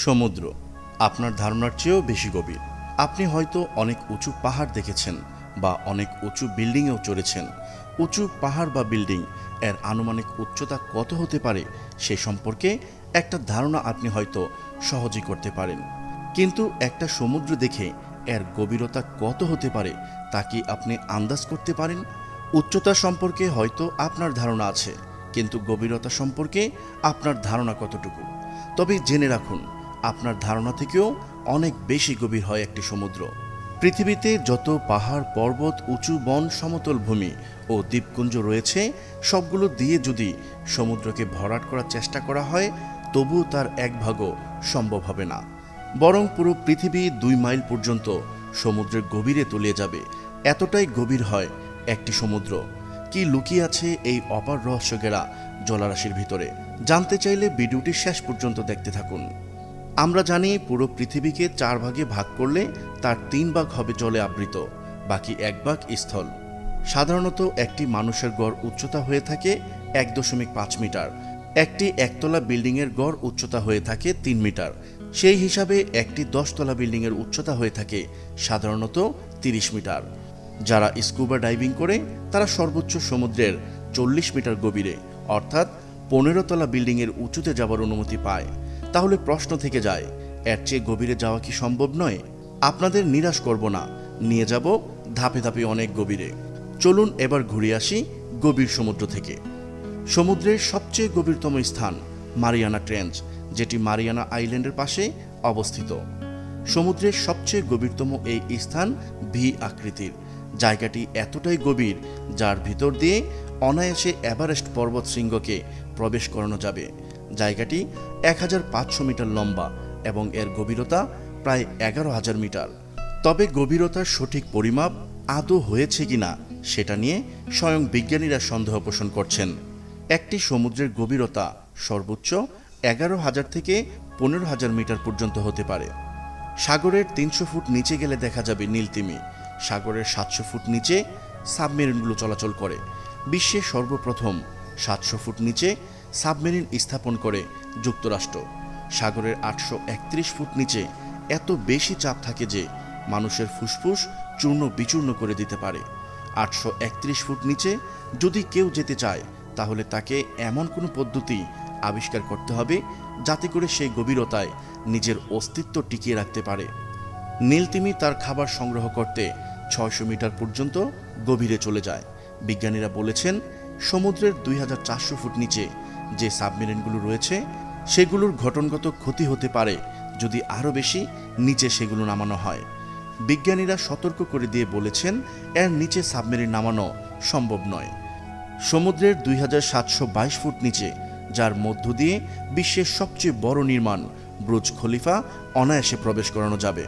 সমুদ্র আপনার ধারণার চেয়েও বেশি গভীর। আপনি হয়তো অনেক উঁচু পাহাড় দেখেছেন বা অনেক উঁচু বিল্ডিংয়েও চড়েছেন। উঁচু পাহাড় বা বিল্ডিং এর আনুমানিক উচ্চতা কত হতে পারে সে সম্পর্কে একটা ধারণা আপনি হয়তো সহজেই করতে পারেন, কিন্তু একটা সমুদ্র দেখে এর গভীরতা কত হতে পারে তা কি আপনি আন্দাজ করতে পারেন? উচ্চতা সম্পর্কে হয়তো আপনার ধারণা আছে, কিন্তু গভীরতা সম্পর্কে আপনার ধারণা কতটুকু? তবে জেনে রাখুন, আপনার ধারণা থেকেও অনেক বেশি গভীর হয় একটি সমুদ্র। পৃথিবীতে যত পাহাড়, পর্বত, উঁচু বন, সমতল ভূমি ও দ্বীপপুঞ্জ রয়েছে, সবগুলো দিয়ে যদি সমুদ্রকে ভরাট করার চেষ্টা করা হয়, তবুও তার এক ভাগও সম্ভব হবে না। বরং পুরো পৃথিবী 2 মাইল পর্যন্ত সমুদ্রের গভীরে তলিয়ে যাবে। এতটাই গভীর হয় একটি সমুদ্র। কি লুকিয়ে আছে এই অপার রহস্যঘেরা জলরাশির ভিতরে? জানতে চাইলে ভিডিওটি শেষ পর্যন্ত দেখতে থাকুন। আমরা জানি, পুরো পৃথিবীকে 4 ভাগে ভাগ করলে তার 3 ভাগ হবে জলে আবৃত, বাকি 1 ভাগ স্থল। সাধারণত একটি মানুষের গড় উচ্চতা হয়ে থাকে 1.5 মিটার। একটি একতলা বিল্ডিংয়ের গড় উচ্চতা হয়ে থাকে 3 মিটার। সেই হিসাবে একটি 10 তলা বিল্ডিংয়ের উচ্চতা হয়ে থাকে সাধারণত 30 মিটার। যারা স্কুবা ডাইভিং করে তারা সর্বোচ্চ সমুদ্রের 40 মিটার গভীরে, অর্থাৎ 15 তলা বিল্ডিংয়ের উঁচুতে যাবার অনুমতি পায়। তাহলে প্রশ্ন থেকে যায়, এর চেয়ে গভীরে যাওয়া কি সম্ভব নয়? আপনাদের নিরাশ করব না, নিয়ে যাব ধাপে ধাপে অনেক গভীরে। চলুন এবার ঘুরে আসি গভীর সমুদ্র থেকে। সমুদ্রের সবচেয়ে গভীরতম স্থান মারিয়ানা ট্রেঞ্চ, যেটি মারিয়ানা আইল্যান্ডের পাশে অবস্থিত। সমুদ্রের সবচেয়ে গভীরতম এই স্থান ভি আকৃতির। জায়গাটি এতটাই গভীর যার ভিতর দিয়ে অনায়াসে এভারেস্ট পর্বত শৃঙ্গকে প্রবেশ করানো যাবে। জায়গাটি 1500 মিটার লম্বা এবং এর গভীরতা প্রায় 11,000 মিটার। তবে গভীরতার সঠিক পরিমাপ আদৌ হয়েছে কিনা সেটা নিয়ে স্বয়ং বিজ্ঞানীরা সন্দেহ পোষণ করছেন। একটি সমুদ্রের গভীরতা সর্বোচ্চ 11,000 থেকে 15,000 মিটার পর্যন্ত হতে পারে। সাগরের 300 ফুট নিচে গেলে দেখা যাবে নীলতিমি। সাগরের 700 ফুট নিচে সাবমেরিনগুলো চলাচল করে। বিশ্বের সর্বপ্রথম 700 ফুট নিচে সাবমেরিন স্থাপন করে যুক্তরাষ্ট্র। সাগরের 831 ফুট নিচে এত বেশি চাপ থাকে যে মানুষের ফুসফুস চূর্ণ বিচূর্ণ করে দিতে পারে। 831 ফুট নিচে যদি কেউ যেতে চায়, তাহলে তাকে এমন কোনো পদ্ধতি আবিষ্কার করতে হবে যাতে করে সেই গভীরতায় নিজের অস্তিত্ব টিকিয়ে রাখতে পারে। নীলতিমি তার খাবার সংগ্রহ করতে 600 মিটার পর্যন্ত গভীরে চলে যায়। বিজ্ঞানীরা বলেছেন, সমুদ্রের 2400 ফুট নিচে যে সাবমেরিনগুলো রয়েছে সেগুলোর গঠনগত ক্ষতি হতে পারে যদি আরও বেশি নিচে সেগুলো নামানো হয়। বিজ্ঞানীরা সতর্ক করে দিয়ে বলেছেন, এর নিচে সাবমেরিন নামানো সম্ভব নয়। সমুদ্রের 2722 ফুট নিচে, যার মধ্য দিয়ে বিশ্বের সবচেয়ে বড় নির্মাণ বুর্জ খলিফা অনায়াসে প্রবেশ করানো যাবে।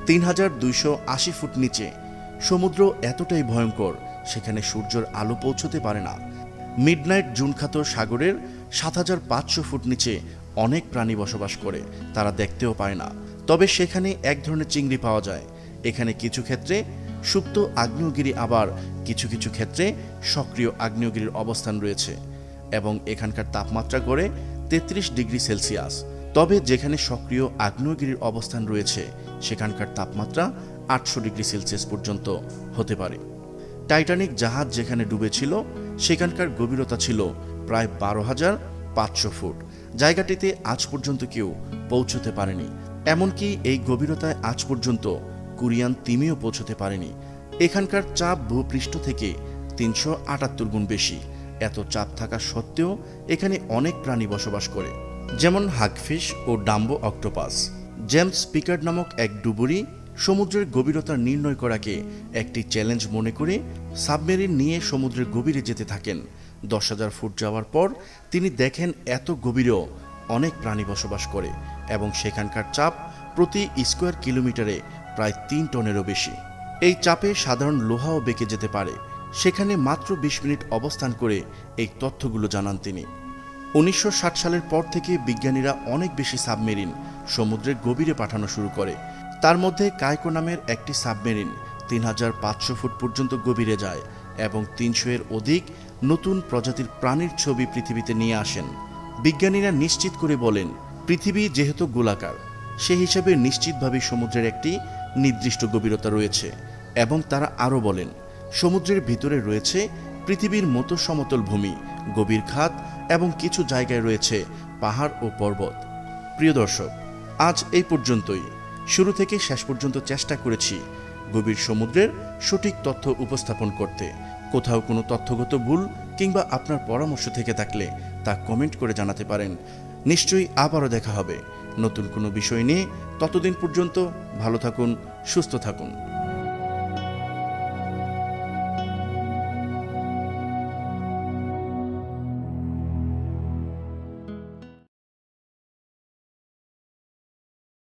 3280 ফুট নিচে সমুদ্র এতটাই ভয়ঙ্কর, সেখানে সূর্যের আলো পৌঁছতে পারে না। মিডনাইট জুনখাত সাগরের 7500 ফুট নিচে অনেক প্রাণী বসবাস করে, তারা দেখতেও পায় না। তবে সেখানে এক ধরনের চিংড়ি পাওয়া যায়। এখানে কিছু ক্ষেত্রে সুপ্ত আগ্নেয়গিরি, আবার কিছু কিছু ক্ষেত্রে সক্রিয় আগ্নেয়গিরির অবস্থান রয়েছে এবং এখানকার তাপমাত্রা গড়ে 33 ডিগ্রি সেলসিয়াস। তবে যেখানে সক্রিয় আগ্নেয়গিরির অবস্থান রয়েছে সেখানকার তাপমাত্রা 800 ডিগ্রি সেলসিয়াস পর্যন্ত হতে পারে। টাইটানিক জাহাজ যেখানে ডুবেছিল সেখানকার গভীরতা ছিল প্রায় 12,500 ফুট। জায়গাটিতে আজ পর্যন্ত কেউ পৌঁছতে পারেনি। এমনকি এই গভীরতায় আজ পর্যন্ত কোরিয়ান তিমিও পৌঁছতে পারেনি। এখানকার চাপ ভূপৃষ্ঠ থেকে 378 গুণ বেশি। এত চাপ থাকা সত্ত্বেও এখানে অনেক প্রাণী বসবাস করে, যেমন হাগফিশ ও ডাম্বো অক্টোপাস। জেমস পিকার্ড নামক এক ডুবুরি সমুদ্রের গভীরতা নির্ণয় করাকে একটি চ্যালেঞ্জ মনে করে সাবমেরিন নিয়ে সমুদ্রের গভীরে যেতে থাকেন। 10,000 ফুট যাওয়ার পর তিনি দেখেন এত গভীরেও অনেক প্রাণী বসবাস করে এবং সেখানকার চাপ প্রতি স্কোয়ার কিলোমিটারে প্রায় 3 টনেরও বেশি। এই চাপে সাধারণ লোহাও বেঁকে যেতে পারে। সেখানে মাত্র 20 মিনিট অবস্থান করে এই তথ্যগুলো জানান তিনি। 1960 সালের পর থেকে বিজ্ঞানীরা অনেক বেশি সাবমেরিন সমুদ্রের গভীরে পাঠানো শুরু করে। তার মধ্যে কাইকো নামের একটি সাবমেরিন 3500 ফুট পর্যন্ত গভীরে যায় এবং 300 এর অধিক নতুন প্রজাতির প্রাণীর ছবি পৃথিবীতে নিয়ে আসেন। বিজ্ঞানীরা নিশ্চিত করে বলেন, পৃথিবী যেহেতু গোলাকার, সে হিসাবে নিশ্চিতভাবে সমুদ্রের একটি নির্দিষ্ট গভীরতা রয়েছে এবং তারা আরও বলেন সমুদ্রের ভিতরে রয়েছে পৃথিবীর মতো সমতল ভূমি, গভীর খাত এবং কিছু জায়গায় রয়েছে পাহাড় ও পর্বত। প্রিয় দর্শক, আজ এই পর্যন্তই। শুরু থেকে শেষ পর্যন্ত চেষ্টা করেছি গভীর সমুদ্রের সঠিক তথ্য উপস্থাপন করতে। কোথাও কোনো তথ্যগত ভুল কিংবা আপনার পরামর্শ থেকে থাকলে তা কমেন্ট করে জানাতে পারেন। নিশ্চয়ই আবারও দেখা হবে নতুন কোনো বিষয় নিয়ে। ততদিন পর্যন্ত ভালো থাকুন, সুস্থ থাকুন।